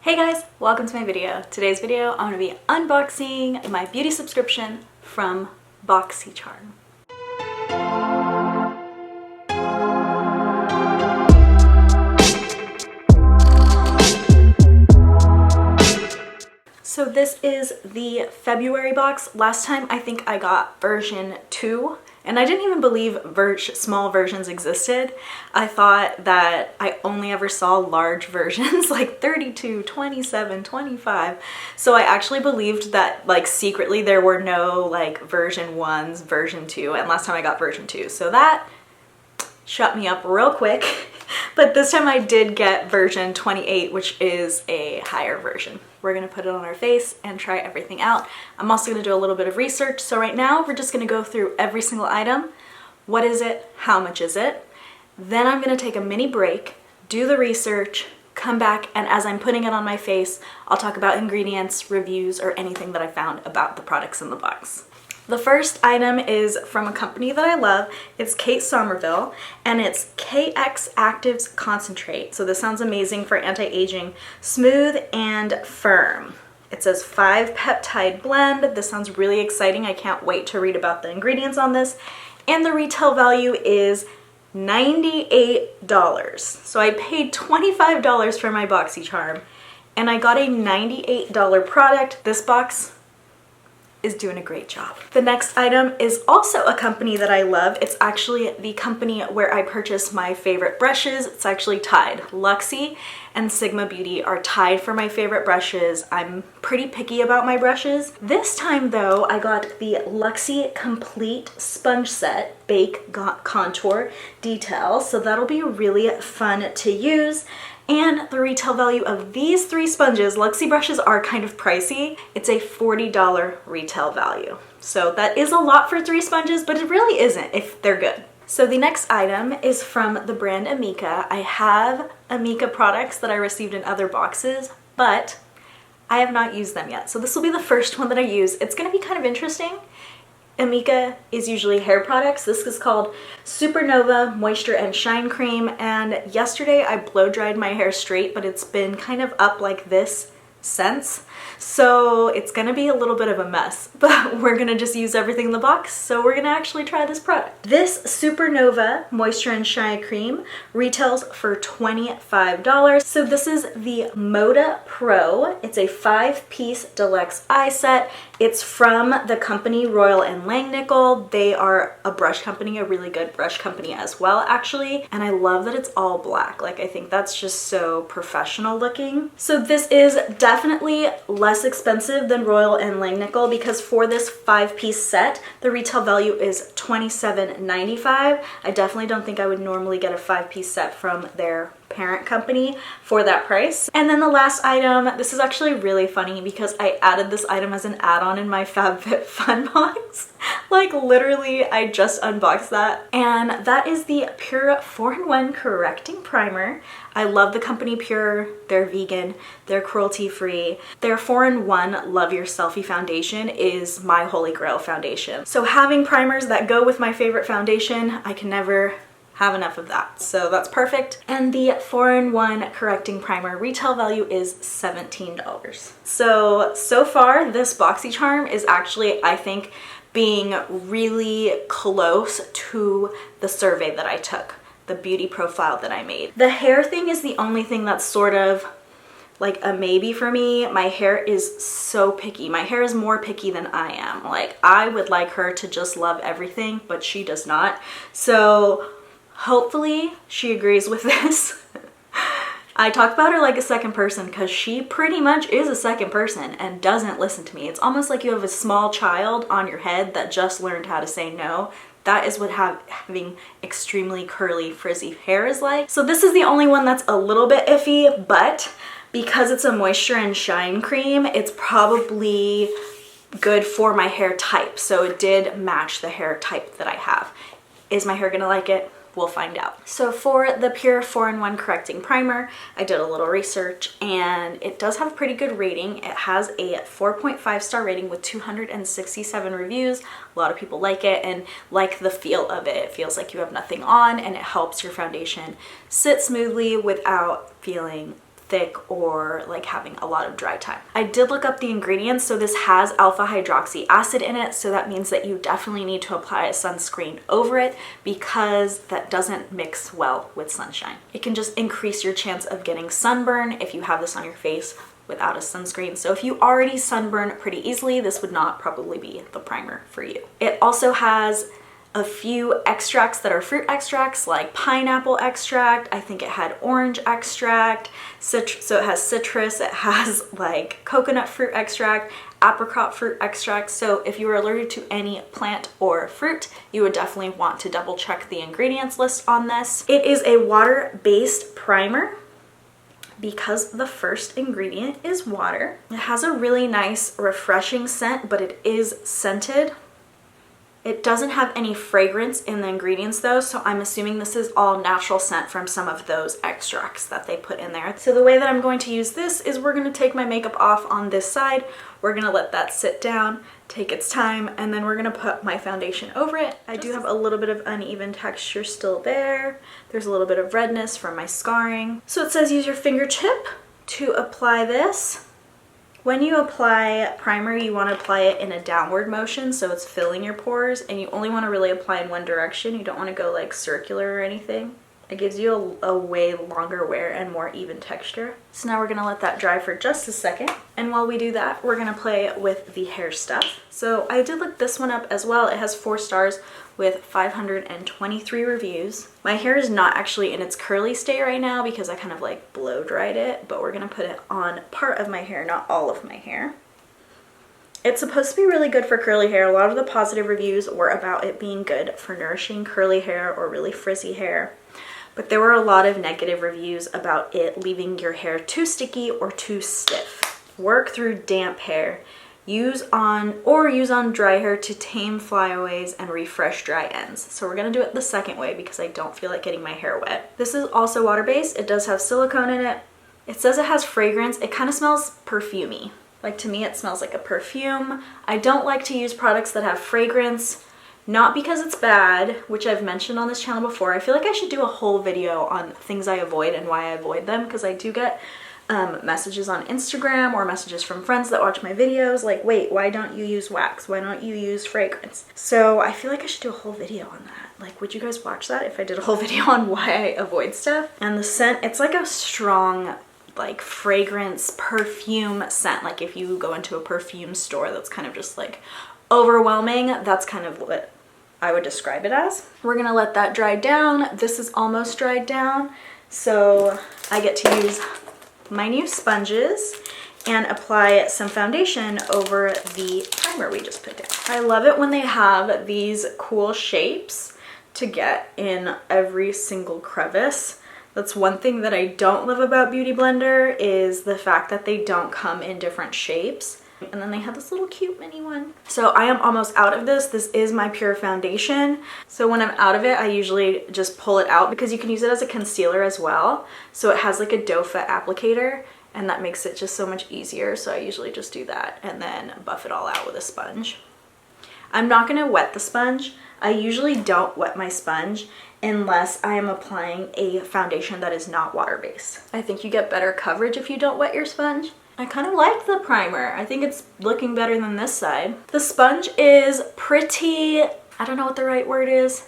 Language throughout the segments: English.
Hey guys, welcome to my video. Today's video, I'm going to be unboxing my beauty subscription from Boxycharm. So this is the February box. Last time I think I got version 2. And I didn't even believe small versions existed. I thought that I only ever saw large versions like 32, 27, 25. So I actually believed that like secretly there were no like version 1s, version 2, and last time I got version 2. So that shut me up real quick. But this time I did get version 28, which is a higher version. We're gonna put it on our face and try everything out. I'm also gonna do a little bit of research. So right now we're just gonna go through every single item. What is it? How much is it? Then I'm gonna take a mini break, do the research, come back, and as I'm putting it on my face, I'll talk about ingredients, reviews, or anything that I found about the products in the box. The first item is from a company that I love. It's Kate Somerville, and it's KX Actives Concentrate. So this sounds amazing for anti-aging, smooth and firm. It says 5 peptide blend. This sounds really exciting. I can't wait to read about the ingredients on this. And the retail value is $98. So I paid $25 for my Boxycharm, and I got a $98 product. This box is doing a great job. The next item is also a company that I love. It's actually the company where I purchase my favorite brushes. It's actually tied. Luxie and Sigma Beauty are tied for my favorite brushes. I'm pretty picky about my brushes. This time though, I got the Luxie Complete Sponge Set Bake Contour Detail. So that'll be really fun to use. And the retail value of these 3 sponges, Luxie brushes are kind of pricey. It's a $40 retail value. So that is a lot for 3 sponges, but it really isn't if they're good. So the next item is from the brand Amika. I have Amika products that I received in other boxes, but I have not used them yet. So this will be the first one that I use. It's gonna be kind of interesting. Amika is usually hair products. This is called Supernova Moisture and Shine Cream, and yesterday I blow dried my hair straight, but it's been kind of up like this since. So it's gonna be a little bit of a mess, but we're gonna just use everything in the box, so we're gonna actually try this product. This Supernova Moisture and Shine Cream retails for $25. So this is the Moda Pro. It's a 5-piece deluxe eye set. It's from the company Royal & Langnickel. They are a brush company, a really good brush company as well, actually. And I love that it's all black. Like, I think that's just so professional looking. So this is definitely less expensive than Royal & Langnickel because for this 5-piece set, the retail value is $27.95. I definitely don't think I would normally get a 5-piece set from their parent company for that price. And then the last item, this is actually really funny because I added this item as an add-on in my FabFitFun box. Like literally, I just unboxed that. And that is the Pur 4-in-1 Correcting Primer. I love the company Pur. They're vegan, they're cruelty-free. Their 4-in-1 Love Your Selfie foundation is my holy grail foundation. So having primers that go with my favorite foundation, I can never have enough of that. So that's perfect. And the 4-in-1 Correcting Primer retail value is $17. So far this Boxycharm is actually, I think, being really close to the survey that I took, the beauty profile that I made. The hair thing is the only thing that's sort of like a maybe for me. My hair is so picky. My hair is more picky than I am. Like, I would like her to just love everything, but she does not. So hopefully she agrees with this. I talk about her like a second person because she pretty much is a second person and doesn't listen to me. It's almost like you have a small child on your head that just learned how to say no. That is what having extremely curly, frizzy hair is like. So this is the only one that's a little bit iffy, but because it's a moisture and shine cream, it's probably good for my hair type. So it did match the hair type that I have. Is my hair gonna like it? We'll find out. So for the Pur 4-in-1 Correcting Primer, I did a little research and it does have a pretty good rating. It has a 4.5 star rating with 267 reviews. A lot of people like it and like the feel of it. It feels like you have nothing on and it helps your foundation sit smoothly without feeling thick or like having a lot of dry time. I did look up the ingredients. So this has alpha hydroxy acid in it. So that means that you definitely need to apply a sunscreen over it because that doesn't mix well with sunshine. It can just increase your chance of getting sunburn if you have this on your face without a sunscreen. So if you already sunburn pretty easily, this would not probably be the primer for you. It also has a few extracts that are fruit extracts, like pineapple extract. I think it had orange extract, so it has citrus, it has like coconut fruit extract, apricot fruit extract. So if you are allergic to any plant or fruit, you would definitely want to double check the ingredients list on this. It is a water-based primer because the first ingredient is water. It has a really nice refreshing scent, but it is scented. It doesn't have any fragrance in the ingredients though, so I'm assuming this is all natural scent from some of those extracts that they put in there. So the way that I'm going to use this is we're going to take my makeup off on this side. We're going to let that sit down, take its time, and then we're going to put my foundation over it. I do have a little bit of uneven texture still there. There's a little bit of redness from my scarring. So it says use your fingertip to apply this. When you apply primer, you want to apply it in a downward motion so it's filling your pores, and you only want to really apply in one direction. You don't want to go like circular or anything. It gives you a way longer wear and more even texture. So now we're going to let that dry for just a second. And while we do that, we're going to play with the hair stuff. So I did look this one up as well. It has 4 stars with 523 reviews. My hair is not actually in its curly state right now because I kind of like blow dried it, but we're going to put it on part of my hair, not all of my hair. It's supposed to be really good for curly hair. A lot of the positive reviews were about it being good for nourishing curly hair or really frizzy hair. But there were a lot of negative reviews about it leaving your hair too sticky or too stiff. Work through damp hair. Use on dry hair to tame flyaways and refresh dry ends. So we're gonna do it the second way because I don't feel like getting my hair wet. This is also water-based. It does have silicone in it. It says it has fragrance. It kind of smells perfumey. Like, to me, it smells like a perfume. I don't like to use products that have fragrance. Not because it's bad, which I've mentioned on this channel before. I feel like I should do a whole video on things I avoid and why I avoid them, because I do get messages on Instagram or messages from friends that watch my videos like, wait, why don't you use wax? Why don't you use fragrance? So I feel like I should do a whole video on that. Like, would you guys watch that if I did a whole video on why I avoid stuff? And the scent, it's like a strong, like, fragrance perfume scent. Like if you go into a perfume store that's kind of just like overwhelming, that's kind of what I would describe it as. We're gonna let that dry down. This is almost dried down, so I get to use my new sponges and apply some foundation over the primer we just put down. I love it when they have these cool shapes to get in every single crevice. That's one thing that I don't love about Beauty Blender, is the fact that they don't come in different shapes. And then they have this little cute mini one. So I am almost out of this. This is my Pure foundation. So when I'm out of it, I usually just pull it out because you can use it as a concealer as well. So it has like a doe foot applicator, and that makes it just so much easier. So I usually just do that and then buff it all out with a sponge. I'm not gonna wet the sponge. I usually don't wet my sponge unless I am applying a foundation that is not water-based. I think you get better coverage if you don't wet your sponge. I kind of like the primer. I think it's looking better than this side. The sponge is pretty, I don't know what the right word is,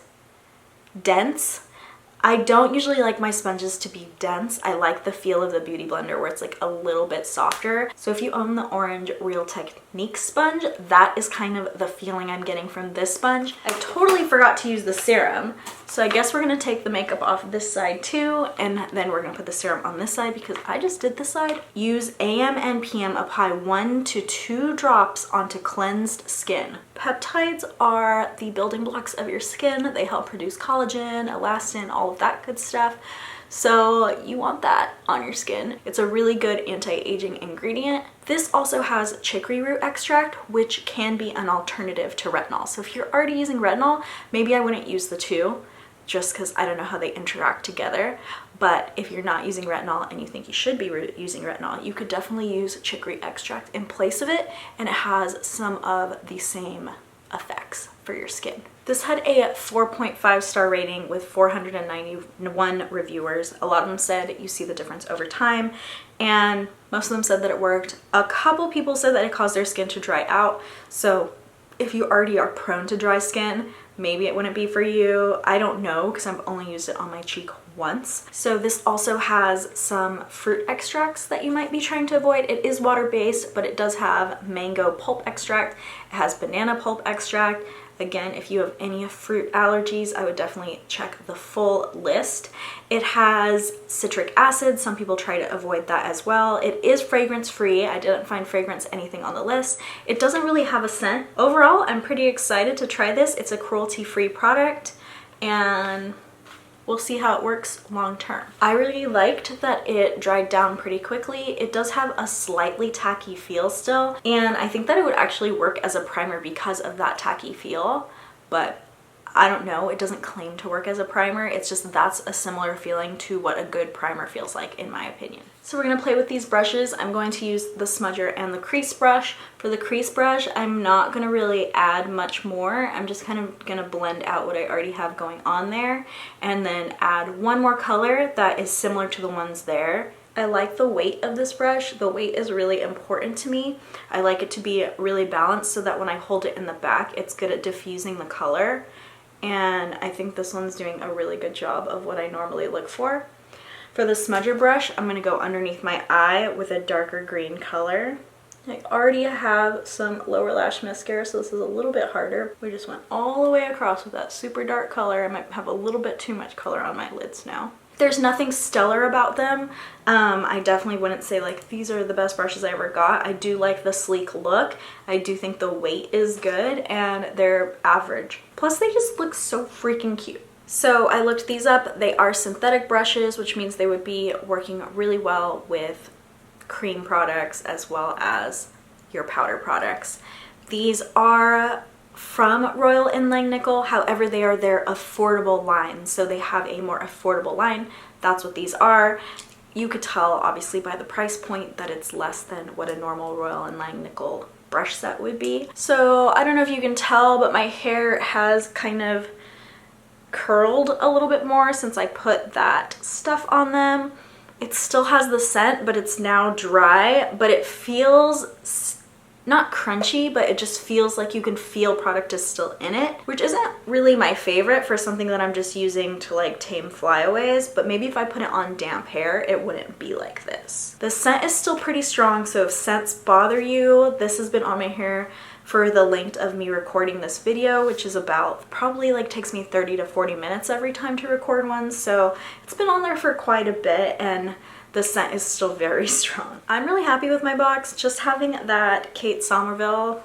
dense. I don't usually like my sponges to be dense. I like the feel of the Beauty Blender where it's like a little bit softer. So if you own the orange Real Technique sponge, that is kind of the feeling I'm getting from this sponge. I totally forgot to use the serum. So I guess we're gonna take the makeup off this side too, and then we're gonna put the serum on this side because I just did this side. Use AM and PM, apply 1 to 2 drops onto cleansed skin. Peptides are the building blocks of your skin. They help produce collagen, elastin, all of that good stuff. So you want that on your skin. It's a really good anti-aging ingredient. This also has chicory root extract, which can be an alternative to retinol. So if you're already using retinol, maybe I wouldn't use the two, just because I don't know how they interact together. But if you're not using retinol and you think you should be using retinol, you could definitely use chicory extract in place of it, and it has some of the same effects for your skin. This had a 4.5 star rating with 491 reviewers. A lot of them said you see the difference over time, and most of them said that it worked. A couple people said that it caused their skin to dry out, so if you already are prone to dry skin, maybe it wouldn't be for you. I don't know because I've only used it on my cheek once. So this also has some fruit extracts that you might be trying to avoid. It is water-based, but it does have mango pulp extract. It has banana pulp extract. Again, if you have any fruit allergies, I would definitely check the full list. It has citric acid. Some people try to avoid that as well. It is fragrance-free. I didn't find fragrance anything on the list. It doesn't really have a scent. Overall, I'm pretty excited to try this. It's a cruelty-free product, and we'll see how it works long term. I really liked that it dried down pretty quickly. It does have a slightly tacky feel still, and I think that it would actually work as a primer because of that tacky feel, but I don't know, it doesn't claim to work as a primer. It's just that's a similar feeling to what a good primer feels like, in my opinion. So we're gonna play with these brushes. I'm going to use the smudger and the crease brush. For the crease brush, I'm not gonna really add much more. I'm just kind of gonna blend out what I already have going on there and then add one more color that is similar to the ones there. I like the weight of this brush. The weight is really important to me. I like it to be really balanced so that when I hold it in the back, it's good at diffusing the color. And I think this one's doing a really good job of what I normally look for. For the smudger brush, I'm going to go underneath my eye with a darker green color. I already have some lower lash mascara, so this is a little bit harder. We just went all the way across with that super dark color. I might have a little bit too much color on my lids now. There's nothing stellar about them. I definitely wouldn't say like these are the best brushes I ever got. I do like the sleek look. I do think the weight is good, and they're average. Plus they just look so freaking cute. So I looked these up. They are synthetic brushes, which means they would be working really well with cream products as well as your powder products. These are from Royal Inline Nickel, however they are their affordable line, so they have a more affordable line. That's what these are. You could tell obviously by the price point that it's less than what a normal Royal Inline Nickel brush set would be. So I don't know if you can tell, but my hair has kind of curled a little bit more since I put that stuff on them. It still has the scent, but it's now dry, but it feels not crunchy, but it just feels like you can feel product is still in it, which isn't really my favorite for something that I'm just using to like tame flyaways, but maybe if I put it on damp hair, it wouldn't be like this. The scent is still pretty strong, so if scents bother you, this has been on my hair for the length of me recording this video, which is about probably like takes me 30 to 40 minutes every time to record one, so it's been on there for quite a bit, and the scent is still very strong. I'm really happy with my box. Just having that Kate Somerville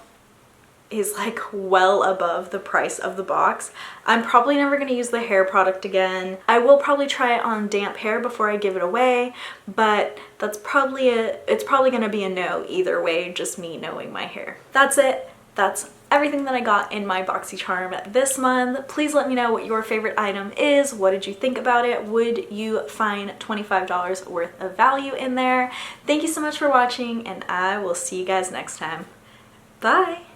is like well above the price of the box. I'm probably never going to use the hair product again. I will probably try it on damp hair before I give it away, but it's probably going to be a no either way, just me knowing my hair. That's it. That's everything that I got in my Boxycharm this month. Please let me know what your favorite item is. What did you think about it? Would you find $25 worth of value in there? Thank you so much for watching, and I will see you guys next time. Bye!